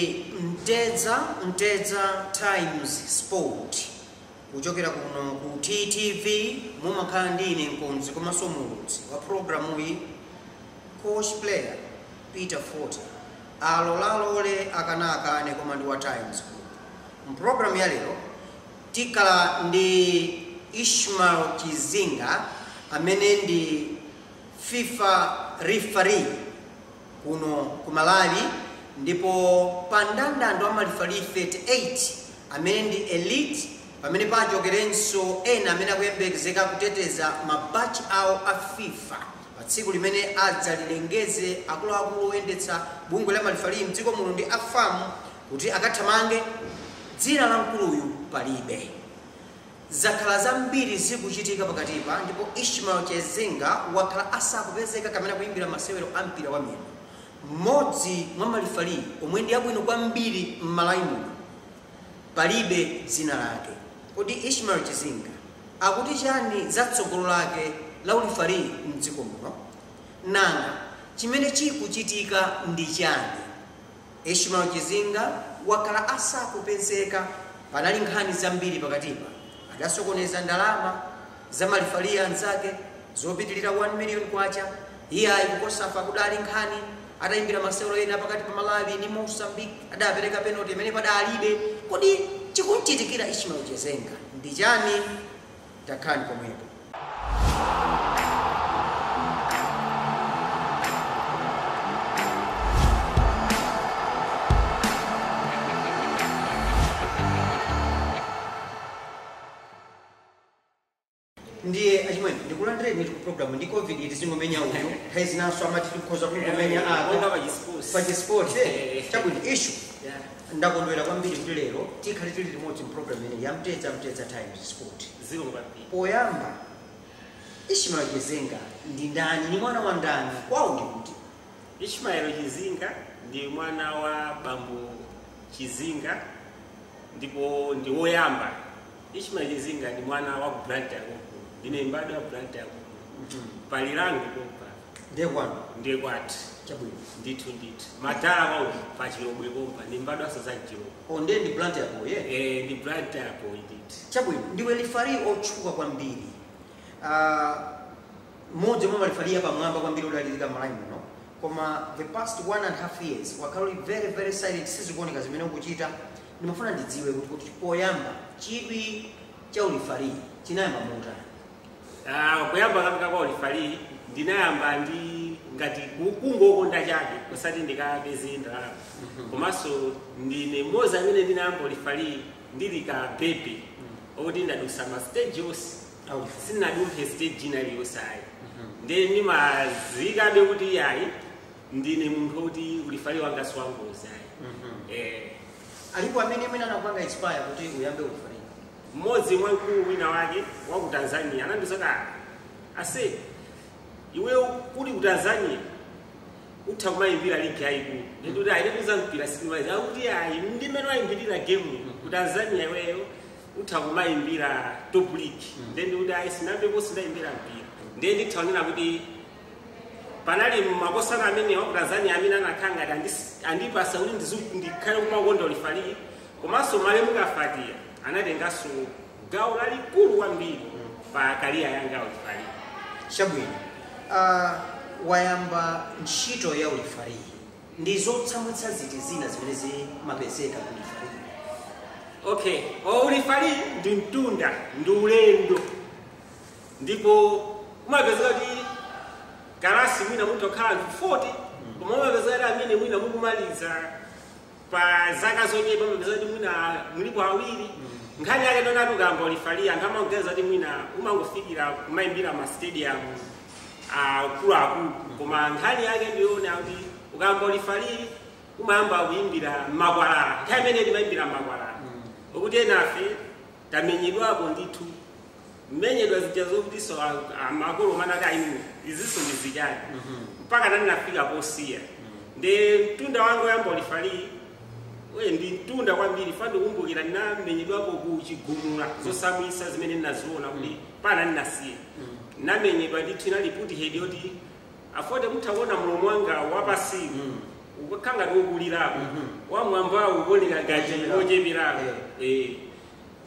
ndi Mtedza Times Sport kuchokera kuno ku TTV mumakhala ndine mkonzi komanso mulutsi wa programu iyi coach player Peter Forte alolalole akanakane koma ndi wa Times Group. Mprogramu ya lero tikala ndi Chizinga amene ndi FIFA referee kuno ku Malawi, ndipo pandandando amalifali 38 amene ndi elite pamene pachokerenso ena amene akuyembekezeka kuteteza mabachi awo a FIFA pa tsiku limene adzalilengeze akuluakulu oyendetsa bungwe la malifali mdziko muno ndi afamu kuti akathamange dzina la mkuluyu palibe. Zakhala zambiri zikuchitika pakatipa, ndipo Chizinga wakhala asakupezeka kamene kuimbira masewero a mpira wa miyendo. Mmodzi mwa malifali omwe ndi abwino kwambiri m'Malawi muno palibe dzina lake. Kodi Chizinga akuti chani za tsogolo lake la ulifali mdziko muno? Nanga chimene chikuchitika ndi chani? Chizinga wakhala asakupezeka, panali nkhani zambiri pakatipa. Adasokoneza ndalama za malifali anzake zopitilira 1 million kwacha. Iye ayikukosafa kudali nkhani ataimbira masewero ena pakati pa Malawi ndi Mozambique, adapereka penalty imene padalibe. Kodi chikuchitikira Chizinga ndi chani? Takhani pomwepo. Ndiye achimwene ndikulandire ndi ku program ndi covid itizingomenya uyo haizi naso amati tikhoza kungomenya apa pa sport chabwino issue ndakondwera kwambiri kuti lero tikhali tili limodzi mu program ine ya Mtedza Times Sport. Poyamba Chizinga ndi ndani? Ni mwana wa ndani? Kwawo ndi kuti Chizinga ndi mwana wa bambo Chizinga, ndipo ndi woyamba. Chizinga ndi mwana wa brother ine mbado ya brand yako palilangu kopa ndiye kwati chabwino nditu matala wao pachilobwe kopa ni mbado asazajiro onde ndi brand yako ndi brand yako nditi chabwino. Ndiwe referee ochuka kwambiri, mmoja mwa referee hapa mwamba kwambiri udalilika Malawi muno, koma the past 1.5 years wakali very silent sizikuoneka zimene ukuchita. Ndimafuna ndidziwe kuti poyamba chidwi cha referee chinayamba motani? Kuyamba kamika kwa ulifali ndinayamba ndi ngati kungokonda chake kusati ndikapezenda komanso ndine moza amene ndinayamba ulifali ndili ka pepe okuti ndadusa ma stage yonse sinadumphe stage ina liyonse ayi ndi ndimazikabe kuti yayi ndine munthu kuti ulifali wanga siwangozi ayi. Alipo amene anakupanga inspire kuti uyambe ulifali? Mmodzi mwa mkulu wina wake wa ku Tanzania anandisaka ase iwe uli ku Tanzania utha kumayimbira ligi yayikulu ndikuti ayikuza mpira sikumaliza akuti ayi ndimene wayimbirira game ku Tanzania iweyo utha kumayimbira top league ndikuti ayi sinambe kosi ndayimbira mpira ndithaonera kuti panali makosana amene wa ku Tanzania amene anakhanga andipasa kuti ndikhale kumakonda ulifali komanso malemu kafatia anatengaso gawo lalikulu kwambiri pa kariya yanga ulifali. Chabwino, wayamba ntchito ya ulifali ndi zotsamwitsa ziti zina zimene zimapezeka ku ulifali? Ulifali ndi mtunda ndi ulendo, ndipo umapezeka kuti kalasi mwina munthu okhala 40 koma umapezeka kuti amene mwina mukumaliza pa zaka zochepa umapezeka kuti mwina mulipo awiri. Nkhani yake ndona tukamba ulifali anthu amageza kuti mwina umangofikira kumayimbira ma stadium akuluakulu, koma nkhani yake ndiyoona kuti ukamba ulifali umayamba kuyimbira makwalala. Nthawi imene timayimbira makwalala okuti enafe tamenyedwapo ndithu mmenyedwa zija zokutinso makolo manati ayi izinso ndizichani mpaka ndinafika posiya. Ndi mtunda wanga oyamba ulifali ndi mtunda kwambiri fandi kukumbukira ndinamenyedwapo ku Chigumula zosamwisa zimene ndinaziona kuti pana ndinasiya. Ndinamenyedwa ndithu inali puti head yoti afote muthaona mlomo wanga wapasimu ukakanga kokulirapo wamwamba ukoneka ngati ocheperapo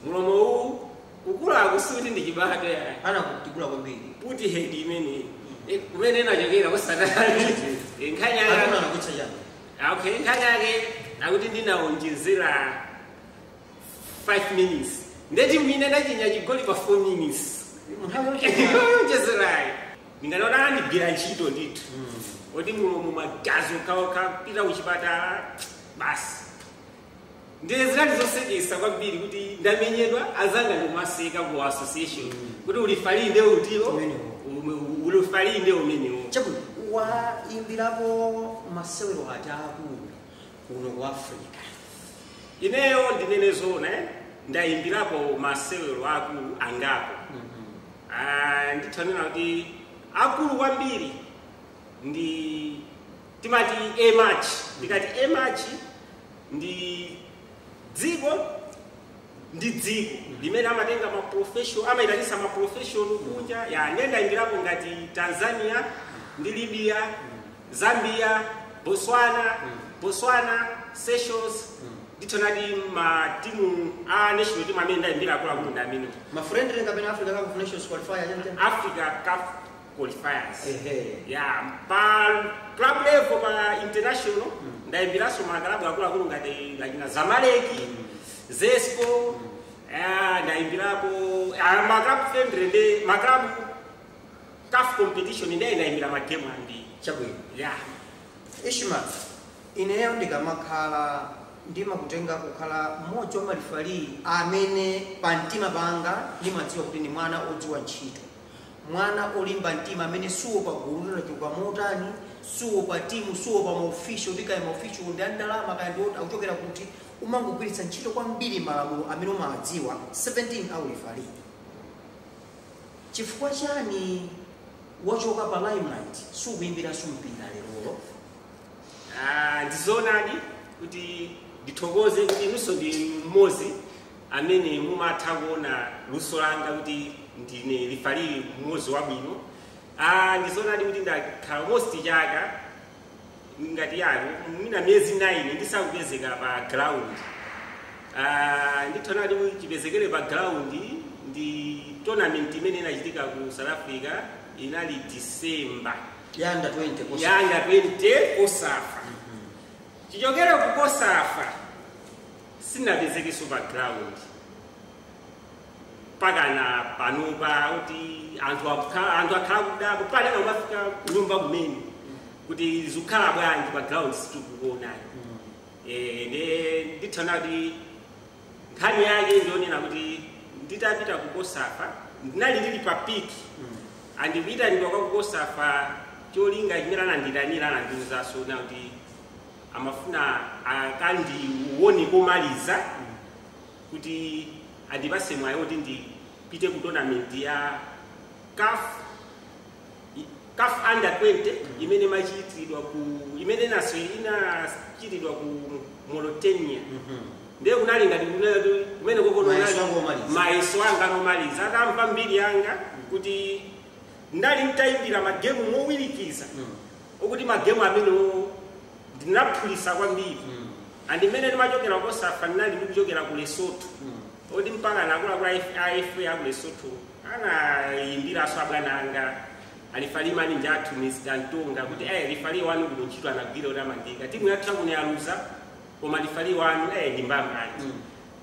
mulomo uwu kukula akusuti ndi chibado ya ana kutikula kwambiri puti head imene kumene inachokera kusatani nkhani yake ana kucha chani okay nkhani yake akuti ndinaonjezera 5 minutes ndeti mwine ndachinya chigoli pa 4 minutes onjezerayi ndinganona ndigwira ntchito ndithu oti mulomo magazi ukapita kuchipatala basi ndezirati zosekesa kwambiri kuti ndamenyedwa azanga ndikumaseka ku association kuti ulifalinde utilo ulifalinde umenewo chabwino waimbirapo masewero ati akulu kuno ku Africa ineyo ndinene zona ndaimbirapo masewero akulu angapo ndithanena kuti akulu kwambiri ndi timati A-match ndikati A-match ndi dziko limene amatenga amaitanisa maprofession kunja ya ndenda imbirapo ngati Tanzania ndi Libya, Zambia, Botswana, Seychelles nditonadi matimu a national team amene ndaimbira akulu ndamene ma friendly kapena Africa Cup of Nations qualifier Africa Cup qualifiers yeah pa club level pa international ndaimbiraso makalabu akulu ngati na Zamalek, Zesco ndaimbirapo makalabu friendly ndi makalabu CAF competition ndaimbira magame ambiri chabwino yeah Ishmael ineyo ndikamakhala ndimakutenga kukhala mmodzi wa malifali amene pa mtima panga ndimadziwa kuti ndi mwana odziwa ntchito mwana olimba mtima amene suwo pa gulu lachuka motani suwo pa timu suwo pa maofficial ndikaya maofficial ndi andalama kaya ndi akuchokera kuti umangogwiritsa ntchito kwambiri malamulo amene umadziwa 17 aulifali chifukwa chani wachoka pa limelight sukuimbira sumpira lero ndizonadi kuti ndithokoze kuti inunso ndi mmodzi amene mumatha kuona luso langa kuti ndine lifali mmodzi wabwino ndizonadi kuti ndakhala most chaka ngati yanu mina miyezi 9 ndisakupezeka pa ground ndithonadi chipezekere pa ground ndi tournament imene inachitika ku South Africa inali December yanda 20 yanda 20 Kosafa chichokera ku Kosafa sinapezeke super ground pakana panopa kuti anthu akhala kudapo pale na umafika nyumba kumene kuti zikhala bwanji pa ground situkuona ndithana kuti nkhani yake ndionena kuti nditapita ku Kosafa ndinali ndili pa peak andipita ndikwa ku Kosafa cholinga chimene ananditanira anandiuzaso na kuti amafuna akandione komaliza kuti andipase mwayi kuti ndipite ku tournament ya CAF under 20 imene machitidwa ku imene naso inachitidwa ku Mauritania ndiye kunali ngati kumene kokonali mayeso anga nomaliza atamva mbiri yanga kuti ndali mtaimbira magemu mowirikiza okuti magemu amene ndinaphulisa kwambiri andimene ndimachokera ku Kosafa ndinali ndikuchokera ku Lesotho oti mpaka nakula kwa AFA ya ku Lesotho anayimbiraso abwana anga alifali mani njathu Mr. Ntonga kuti lifali wanu kuno ntchito anagwira kuti amandika timu yathu akuneyaluza koma lifali wanu ndi mbambani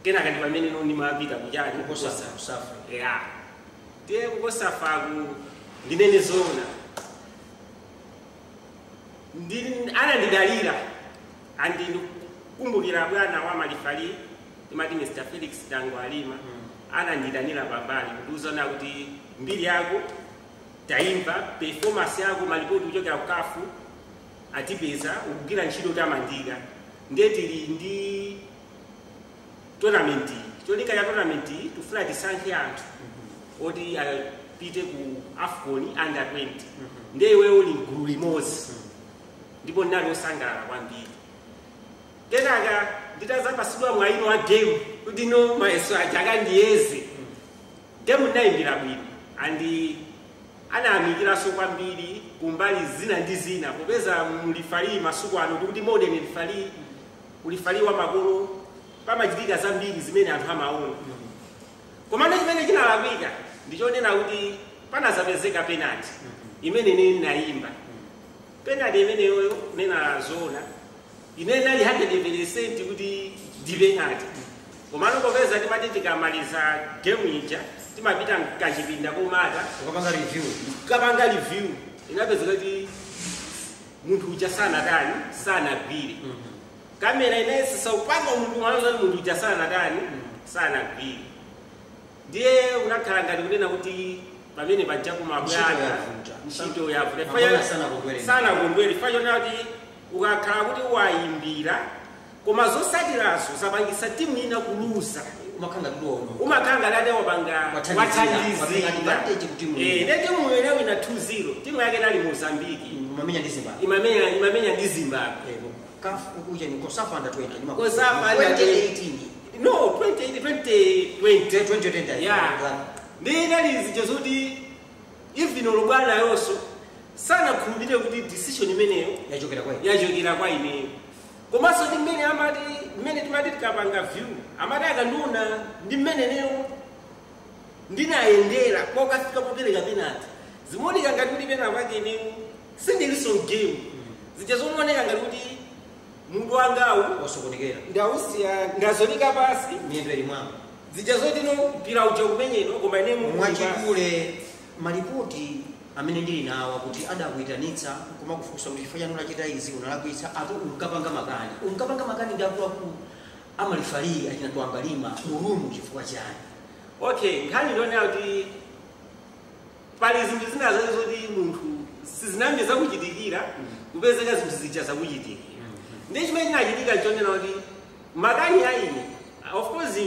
kenaka ndi pamene ndimapita kuchani ku Kosafa yeah ndiye ku Kosafa ndinene zona anandidalira andikumbukira bwana wa malifali imati Mr. Felix Tango Alima ananditanira pambali kutiuzana kuti mbiri yako taimba performance yako malipoti kuchokera ku CAF atipeza ukugwira ntchito tamandika ndetili ndi tournament cholinga ya tournament tufuna tisankhe anthu oti apite ku AFCON under 20 ndiye iweyo uli mgulu limodzi ndipo ndinali osangalala kwambiri kenaka nditazapasidwa mwaino wa game kuti no mayeso aja akandiyeze game ndinayimbira bwino andi anayamikiraso kwambiri kumbali zina ndi zina popeza mulifali masuku ano kuti modern lifali ulifali wa makolo pamachitika zambiri zimene anthu amaona komano chimene chinalakwika ndichonena kuti panazapezeka penalty imene nini naimba penalty imeneyo nena zona inene ali 100% kuti ndi penalty komano popeza timati tikamaliza game ija timapita mkachipinda komata ukapanga review inapezeka kuti munthu uja sanagwire kamera inesi saupanga munthu mwanzo munthu uja sanagwire ndiye unakhala ngati kunena kuti pamene pajaku mabwana ntchito yavuta sanakondwere fayona kuti ukakhala kuti wayimbira koma zosatirazo zapangisa timu ina kuluza umakanga dade wapanga wathandizira ne timu yeneyo ina 2-0 timu yake nali Mozambique imamenya ndi Zimbabwe no 2020 yeah ndi nali zije zoti even olubwana yonso sanakhulupirire kuti decision imeneyo yachokera kwa ineyo komanso ndi mmene timati tikapanga view amati akanduna ndi mmeneneyo ndinayendera kokafika popereka penalty zimoneka ngati kuti pena pake ineyo sindilinso game zija zomoneka ngati kuti munthu wangawu ndausiya ndazonika pasi zija zotino mpira uja kumenyedwa koma ine mwachikule malipoti amene ndili nawo kuti adakuitanitsa koma kufunsa kuti chifukwa chanu unachita izi unalakwitsa apo unkapanga makani ndi akuluakulu amalifalii achina twambalima murumu chifukwa chani okay nkhani ndionera kuti pali zinthu zina zake zoti munthu sizinambe zakuchitikira kupezeka zinthu zija zakuchitikira ndi chimene chinachitika chonena kuti makani aine of course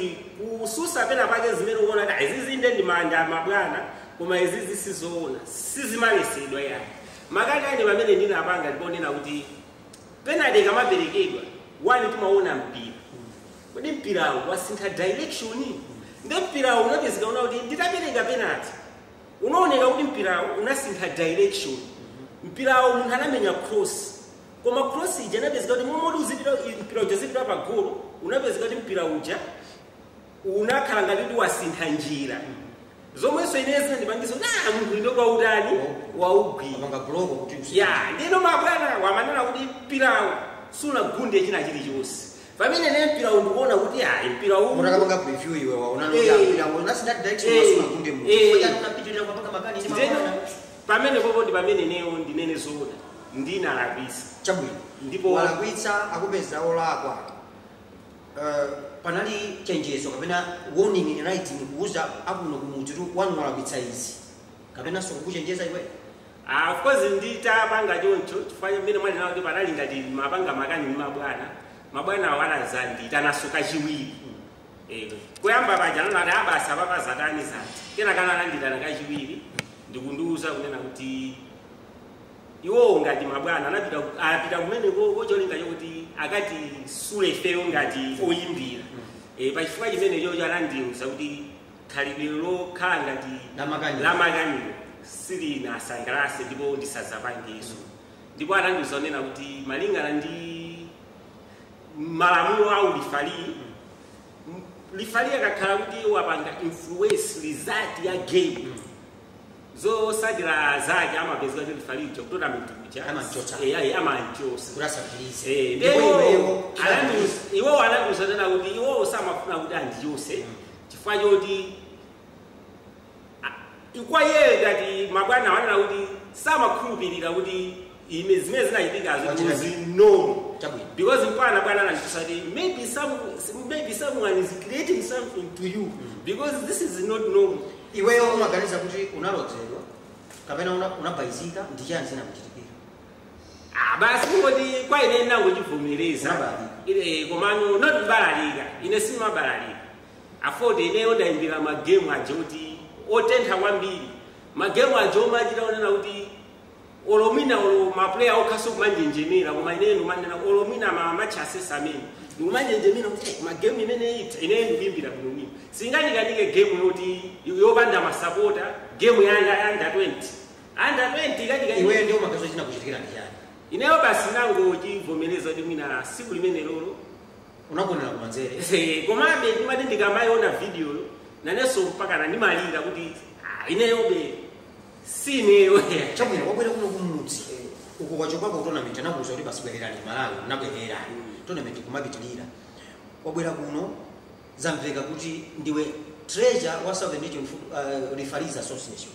kususa pena pake zimene uona kuti izizi inde ndi manja mabwana koma izizi sizoona sizimalesedwa yani makani aine pamene ndinapanga ndiponena kuti penalty ikamaperekedwa wani timaona mpira kodi mpirawo wasintha direction ndi mpirawo unapezeka una kuti nditapereka penalty unaoneka kuti mpirawo unasintha direction mpirawo munthu anamenya cross koma cross ija inapezeka kuti momoti uzipita mpira uja zipita pa golo unapezeka kuti mpira uja unakhala ngati kuti wasintha njira zomwenso inezi ndipangiso munthu ndokwa utani waugwira ndino mabwana wamanena kuti mpirawo sunagunde china chilichonse pamene ne mpirawo ndikuona kuti mpira uwu unakapanga preview iwe waona mpirawo unasintha direction sunagunde munthu unapitirira kupanga makani ndi mabwana pamene popo ndi pamene neyo ndinene zoona ndinalakwitsa chabwino ndipo walakwitsa akupeza olakwa panali chenjezo kapena warning writing kuuza akuno kumudzi tu wanu walakwitsa izi kapena so kukuchenjeza iwe of course nditapanga choncho chifukwa mmene mwali nawo kuti panali ngati mapanga makani ndi mabwana wanazandita nasuka chiwiri kuyamba paja nonati abasa papazatani zati kena kana ananditana kachiwiri ndikundiuza kunena kuti iwo ngati mabwana apita kumene kocholinga chokuti akati sule feyo ngati oyimbira pachifukwa chimene chocho anandiuza kuti khalidwe lokhala ngati la makaniro silinasangalase ndipo ndisazapangeso ndipo anandiuza kunena kuti malingana ndi malamulo au lifali akakhala kuti wapanga influence result ya game zosadira zake amapezeka kuti lifalicho kutournament kuja amanchosa iwo anandiuza tena kuti iwo samafuna kuti andichose chifukwa choti ikwaye ngati mabwana wanena kuti samakhulupirira kuti zimene zinachitikazo zinomo because mpana bwana anandiuza kuti maybe someone is creating something to you because this is not normal. Iweyo umaganiza kuti unalodzedwa kapena unabaizika ndichani zinakuchitikira basi ngoti kwa ine nangochivomereza komano not balalika ine simabalalika afode ineyo ndayimbira magemu aja kuti otentha kwambiri magemu aja omachita onena kuti olomwina maplayer okhaso kumanjenjemera koma ineyo ndimanena olomwina mamachasesa amene ndikumanjenjemera kuti magemu imene ita ineyo ndikuyimbira bwinobwino singandikanike game yoti yopanda masapota game ya under 20 under 20 kati iwe ndio magazo china kuchitikira ndi chani ineyo basi nango chivomereza kuti mina siku limene lolo unakonera kumanzere komabe ndimati ndikamayiona video naneso mpaka nandimalira kuti ineyo be sineyo chabwino wabwera kuno kumudzi uko kwachopako tournament anakuza kuti basi bwererani Malawi nabwererani tournament kumapitilira wabwera kuno zamveka kuti ndiwe treasure wa Southern Region Referees Association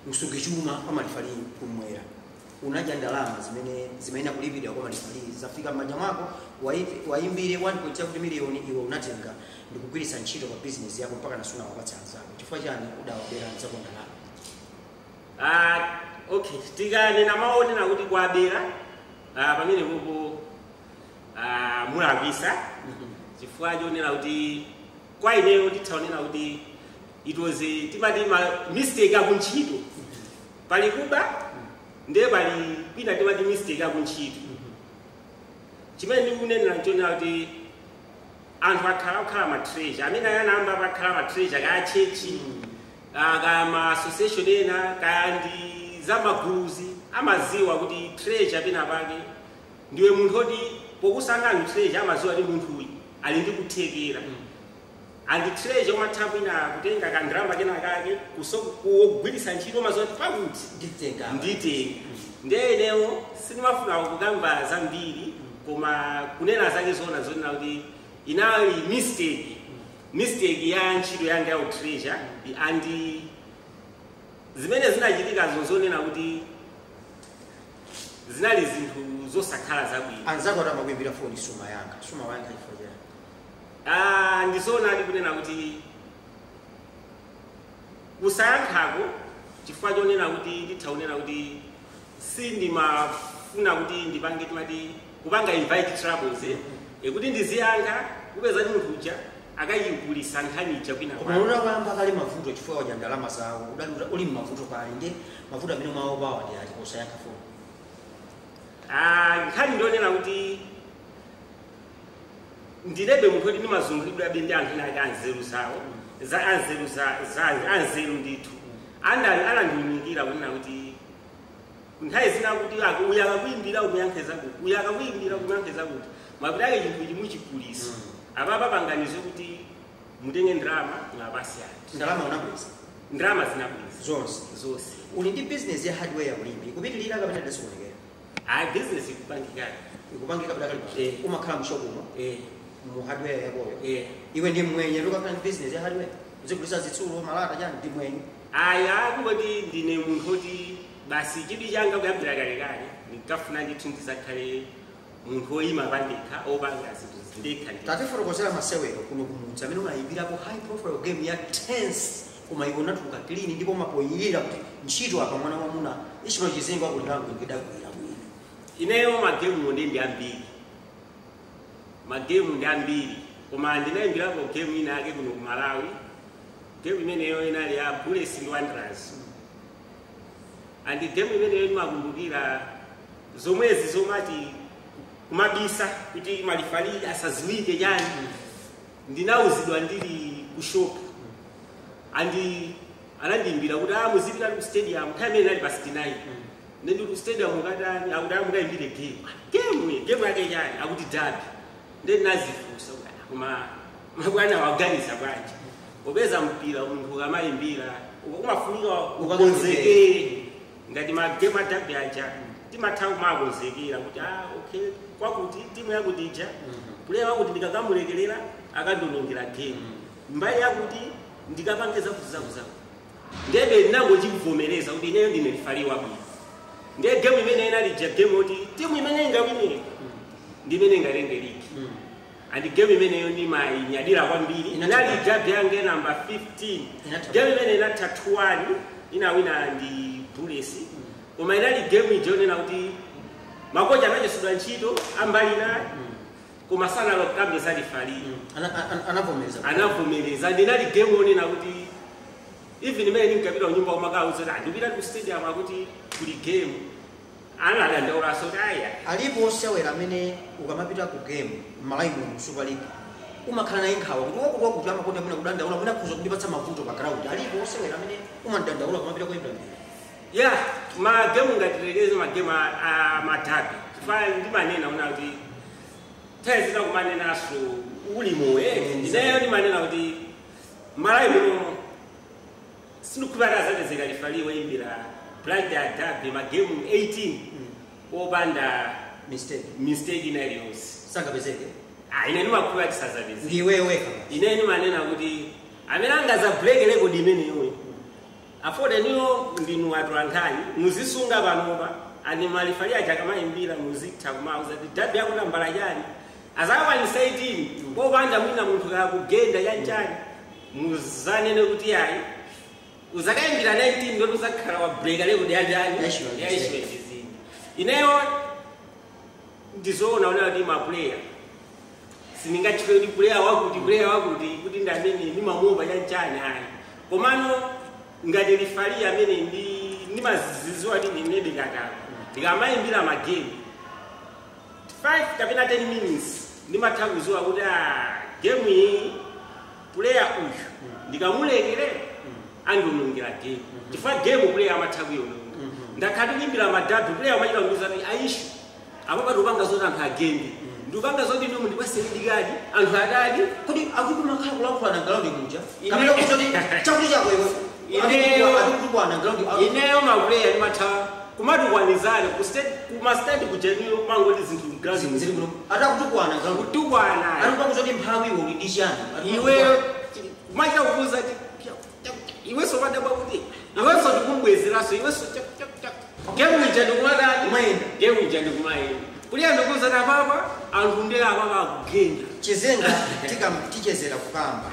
msuki chuma kama referee kumwera unaja ndalama zimene kulipidwa kwa referees zafika manja mwako waimbire 1.7 million iwe unatenga ndikugwiritsa ntchito kwa business yako mpaka nasuna wapatsa anzako chifukwa chani udawabera nzako ndalama okay tikanena maonera kuti kwabera pamene kupo mulapisa chifukwa chonena kuti kwa ineyo titaonera kuti it was timati mistake akuntchito pali kuba ndiye pali kwina timati mistake akuntchito chimene ndikunenera nchonera kuti anthu akhala ma treasure amene ayanamba akhala ma treasure ka chechi kama association ena kandi zamaguluzi amaziwa kuti treasure pena pake ndiwe munthu oti pokusangana treasure amaziwa kuti munthu uyu ali ndi kuthekera and treasure umathabwina kutenga kandrama kena kake kugwiritsa ntchito maziwa kuti pakuti nditenga ndenewo sinimafuna kukamba zambiri koma kunena zake zona kuti inali mistake ya ntchito yanga ya treasure and zimene zinachitika zonena kuti zinali zinthu zosakhala zabwino anzako atamakuimbira phone suma wanga ifoja ndizona ali kunena kuti kusayankhako chifukwa chonena kuti ndithaonera kuti sindimafuna kuti ndipange timati kupanga invite troubles kuti ndiziyankha kupeza kuti munthu uja akayigulisa nkhanicha kwina unaona kwamba kali mavuto chifukwa waja ndalama zawo uli mavuto pali ndi mavuto amene mwaopawa ndi ati kusayankha phone nkhani ndionera kuti ndilebe munthu oti ndimazungulidwabe ndi anthu ake anzeru zawo anzeru ndithu anandiunikira kunena kuti nthawi zina kuti uyu akakuyimbira umuyankheza kuti uyu akakuyimbira umuyankheza kuti mapita ake chinthu ichi muchikulisa apapa panganizo kuti mutenge ndrama ngapasi ati ndalama unabweza ndrama zinabweza zonse uli ndi business ya hardware ulimbi kupitilira kapena ndasikuonekera business ikupangika pita umakhala mshokumo mu hardware yakoyo iwe ndi mwenye lokakhala ndi business ya hardware uzigulisa zitsulo malata chani ndi mwenye kumoti ndine munthu oti basi chidwi changa kuyambira kalekale ndikafuna ndithu ndizakhale munthu oyima pandekha opanga zinthu zindekha tatifotokozera masewero kuno kumudzi amene umayimbirako high profile game ya tense koma iwe unatuluka clean ndipo umapoyirira kuti ntchito apa mwana wamuna ichino Chizinga wakulilango ngidagwira bwino ineyo magemu ndi ambiri koma ndinayimbirako game ina yake kuno ku Malawi game imeneyo inali ya Bullets and Wanderers and game imeneyo ndimakumbukira zomwezi zomati kumabisa kuti malifali asaziwike chani ndinauzidwa ndili ku shop andi anandimbira kuti muzipita ku stadium time inali pa 69 ndi ku stadium ukatani akudala mukayimbire game yake chani akuti dabi ndi nazifusa koma mabwana waganisa bwanji obeza mpira munthu kamayimbira umafunika ukonzekere ngati magame adabi aja timathawu makonzekera kuti okay kwakuti timu yakuti ija player wakuti ndikakamulekelera akandonongera game mbali yakuti ndikapangiza kuzakuzaku ndebe ndinangochikuvomereza kuti ineyo ndine referee wabwino ndiye game imene inalija game oti timu imene ingawine ndimene ingalenge ligi and game imeneyo ndimayinyadira kwambiri inali gabi yange number 15 game imene inatha 2-1 inawina ndi Bullets koma inali game ijonena kuti makocha anachosedwa ntchito ambali naye koma sana lokambe za referee anavomereza ndinali game onena kuti even imene ndinkapita kunyumba umakauza ndipita ku stadium akuti kuli game anadandaula soti alipo osewera amene ukamapita ku game Malawi mu Super League umakhala naye nkhawa kuti wakuti amakonda mwina kudandaula mwina kuza kundipatsa mavuto pa ground alipo osewera amene umadandaula kumapita kuyimbira Yeah, ma game ngatiregeze ma game matabi. Chifukwa ndimanena una kuti tezina kumanena so ulimo ndineyo ndimanena kuti malai muno sinukubara zadezeka lifaliwe imbira blind derby ma game 18 obanda mistake inalios saka bezeke ine ndimakuwa tisazabeze ndiwe weka ine ndimanena kuti amenanga za break record imene yoyo afode niyo ndinu watu antani muzisunga banova ani malifalia chakamayimbira muzitha kumauza dabi yakuna mbala jani azawa insaidini bo banja mwina muntu akugenda yanjani muzanene kuti yayi uzakaimbira 19 ndo uzakhala wa break record yanjani yashwe chizini ineyo ndizoona kuti ma player siningachike kuti player wakuti kuti ndamene nimamuva yanjani hayi komano ngati lifalia amene ndi mazizwa ndi nebe kaka ndikamayimbira ma game 5 kapena 10 minutes ndimathakuziwa kuti game iyi player uyu ndikamulekere andonongera game chifukwa game player amathakuyo ndakhati kuyimbira madabi player amachita kuuza kuti aishu apo patopanga zoti anthu agende ndupanga zoti ndomu ndipasendikadi anthu adadi kuti akuti makhala kulankhulana ground kunja kamene kuti chakuti chako iwe ineyo maplayer ndimatha kumatukwanizana kumastandi kujenio mangoti zinthu ground atakutukwana ground kutukwana arikuzoti mphawi uli ndishani iwe kumacha kukuza iwe so badaba kuti iwe so ndikumbwezeraso iwe so game ijani kumadani game ijani kumayenda kuliya ndokuza na baba anthu ndela baba kugenda Chizinga tichezera kukamba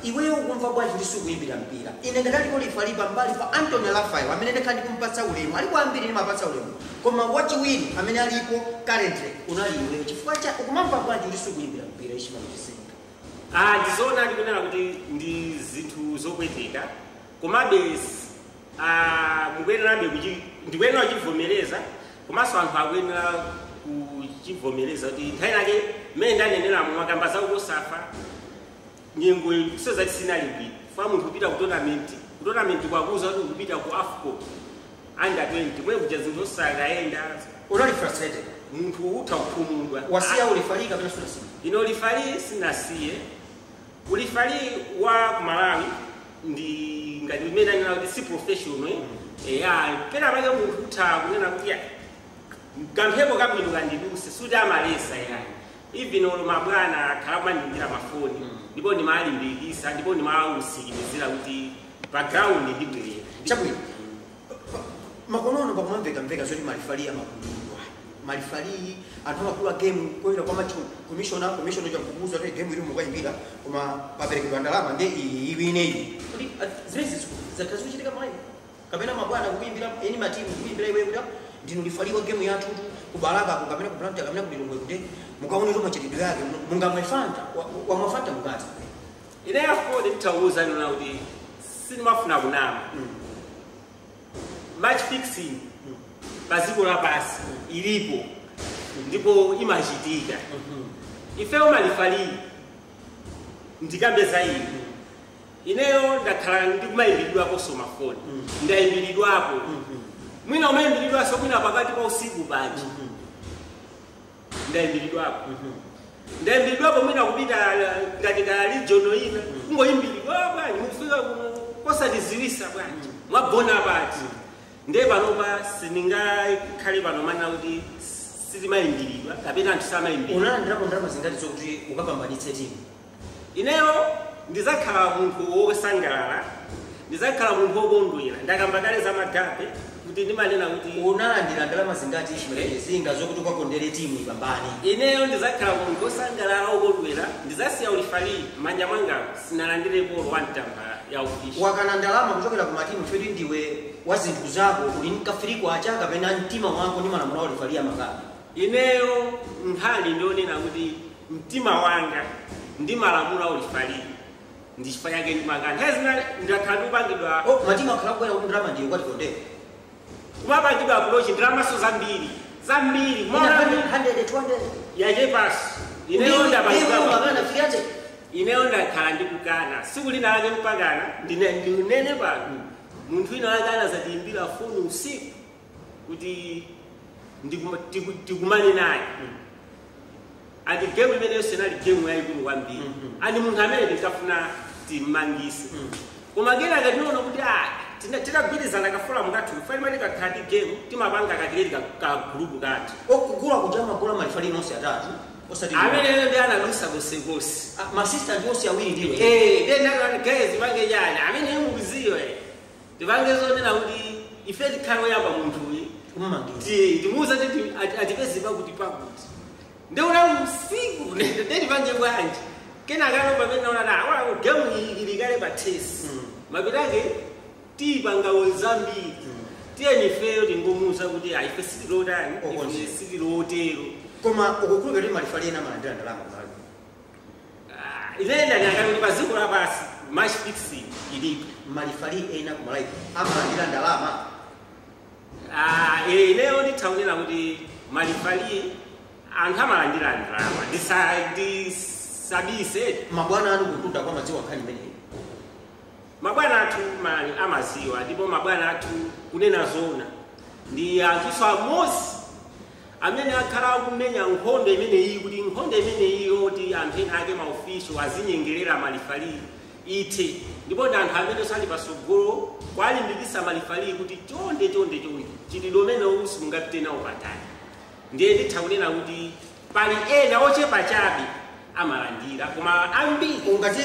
iweyo ukumva bwanji kuti sukuyimbira mpira ine ngataliko lifalipa mbali pa Anthony Rafael amene ndekha ndikumpatsa ulemu alipo ambiri ndimapatsa ulemu koma wachiwiri amene alipo currently unali iweyo chifukwa cha ukumva bwanji kuti sukuyimbira mpira ishima Chizinga ndizoona ndikunena kuti ndi zinthu zopweteka komabe mukwenerabe ndikuyenera kuchivomereza komanso anthu akuyenera kuchivomereza kuti nthawi yake mmene ndanenera mu makamba zawo kosafa nyengo kuseza sinalibi fa munthu kupita ku tournament kwakuza kuti kupita ku AFCON under 20 mwe kuja zinthu osakaenda unali frustrated munthu utha kuphumudwa wasiya ulifalika pena sura sina ulifali sinasiye ulifali wa ku Malawi ndi ngati imene anena kuti si professional pena pake munthu utha kunena kuti kamphepo kabwino kandiduse suti amalesa even olo mabwana akhala kumandimbira mafoni ndipo ndimalimbikisa ndipo ndimausikimizira kuti background ndibwera chabwino makonono pakumamveka zoti malifali amakundulwa malifali anthu amakulu a game koyera kwa machu commissioner chakukuza kuti game ili mukayimbira koma paperekedwa ndalama ndi iwineyi kuti zimezi zakhazi kuchitika mayi kapena mabwana kuyimbira eni matimu kuyimbira iwe kuti ndino lifaliwa game yathu kubalaka kapena ku Blantyre kapena ku Lilongwe kuti mukaone zoma chitidwe yake mungamwefanta wamwafanta mukati ine afode mtauza nona kuti sinimafuna kunama match fixing paziko la basi ilipo ndipo imachitika ifeyo malifali ndikambe zaidi ineyo ndakhala ndikumayimbidwako somafoni ndayimbilidwapo mwina umayimbilidwaso mwina pakati pa usiku paji ndayimbilidwapo mwina kupita ngati ka region ina kungoyimbilidwa bwanji mukufika kosatiziwisa bwanji mwagona pati ndiye panopa siningakhale pano manena kuti sitimayimbilidwa kapena anthu samayimbilidwa unalandirapo ndalama zingati zokuti ukapambanitse timu ineyo ndizakhala munthu wosangalala ndizakhala munthu wokondwera ndakamba kale za magape kuti ndimanena kuti unalandira ndalama zingati Chizinga zokuti ukakondere timu ipambane ineyo ndizakhala munthu wosangalala wokondwera ndizasiya ulifali manja mwanga sinalandirepo wantamba ya ufishi wakana ndalama kuchokera ku matimu feti ndiwe wa zinthu zako uli nkafiriko acha kapena mtima wako ndi malamulo a ulifali amakapi ineyo nkhani ndionena kuti mtima wanga ndi malamulo a ulifali ndichifa yake ndi makani hezina ndakhala ndikupangidwa matimu akhala kukwera kuti ndalama ndiyo kwati kondera kumapangidwa approach ndalama so zambiri mora 100 200 yaje pass ineyo ndabanga ineyo ndakhala ndikukana siku lina lake mpakana ndinene pano munthu wina wake anazatiimbira foni usiku kuti ndikumane naye ati game imene senali game yayikulu kwambiri ani munthu amene tikafuna timmangise koma ngena akationa kuti tinagwirizana kafola mukathu fanima tikakhala ndi game timapanga kakileti ka group kathu okugula kuja magula malifali nonse atatu osati amene ndi analusa kosekosi masista ndi onse awiri ndiwe then guys tipange jani amene mukuziyo tipange zonena kuti ife tikhale oyamba munthuyi kummangisa timuuza kuti atipezipa kuti pakuti ndeuna usiku ndetipange bwanji kenakano pamene naona game ilikale pa test mapitake tipangawo zambiri tiyeni ifeyo tingomuuza kuti ife sitilotani ife sitilotero koma ukukhulupirira kuti malifali ena amalandira ndalama kumalawi inenda nyangani paziko lapasi match fixing ilipo malifali ena kumalawi amalandira ndalama ineyo ndithaunena kuti malifali anthu amalandira ndalama ndisabise mabwana anu kutunda kwa madziwa nkhani imeneyi mabwana athu amaziwa ndipo mabwana athu kunena zona ndi anthu amosi amene akhala akumenya nkhondo imeneyi kuti nkhondo imeneyi yoti anthu ena ake maofisi azinyengerera malifali ithe ndipo ndi anthu amene sali pasogolo kwalimbikisa malifali kuti chonde chitidwe umene usi mungapite nawo patali ndiye ndithaunena kuti pali ena ochepa chabe amalandira koma ambiri ungati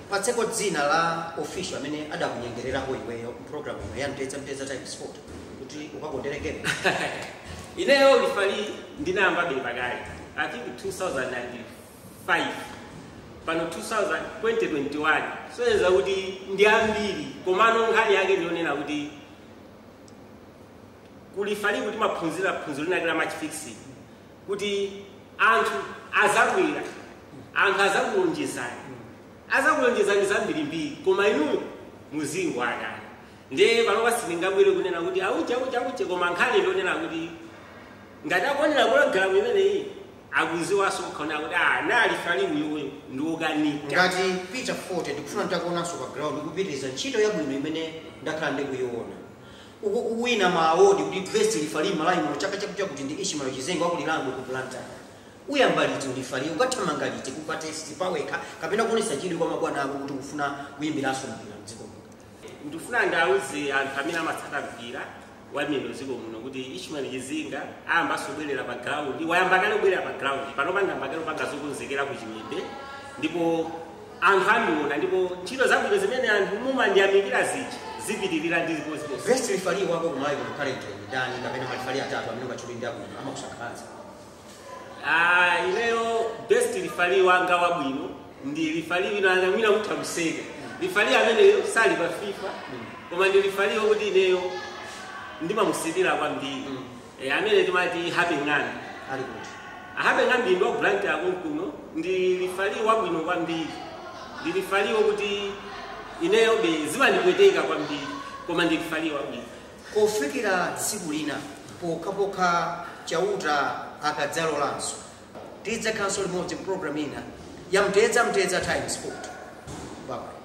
patseko dzina la official amene adakunyengererapo iweyo program ya Mtedza Time Sport kuti ukakonderekebe ineyo lifali ndinayamba beli pakale I think 2005 pano 2021 soyeza kuti ndi ambiri komano nkhani yake ndionena kuti kulifali kuti maphunzira linakira match fixing kuti anthu azakulonjezani zambirimbiri koma inu muzingo akani ndiye panopa sindingabwere kunena kuti auche koma nkhani ndionena kuti ngati akuonera pologalamu imeneyi akuziwaso kukhaona kuti nalifali uyoyo ndiokanika ngati Peter Forte ndikufuna nditakuonanso pa ground kupitiriza ntchito yabwino imene ndakhala ndikuyiona ukuwina maawodi kuti best lifali malawi muno chaka chakuti ndi Chizinga wakulilango ku Planta uyamba liti ulifali ukathamanga liti kupa test paweka kapena kuonesa chidwi kwa mabwana ako kuti ufuna kuyimbiranso mpira mdziko muno ndifuna ndauze anthu amene amatsata mpira wamene ziko muno kuti Chizinga asobwerera pa ground wayamba kale kubwerera pa ground panopanga mbakalo pagazokonzekera ku Chimwembe ndipo anthu amiona ndipo ntchito zabwino zimene anthu mumandiyamikira zipitirira ndipo best lifali wako kumalawi ku current ndani kapena malifali atatu amene machuli ndi abwino amakusakhaza ineyo best lifali wanga wabwino ndi lifali wina anamwina kuti akuseka lifali ameneyo sali pa FIFA koma ndi lifali wokuti ineyo ndimamusidira kwambiri amene timati Habe Ng'ambi ali kuti Habe Ng'ambi ndo brand yako kuno ndi lifali wabwino kwambiri ndi lifali wokuti ineyo zimandipweteka kwambiri koma ndi lifali wabwino kufikira tsiku lina pokapoka chauta akadzalolanso tidzakhalanso limodzi program ina ya Mtedza Time Sport. Bye.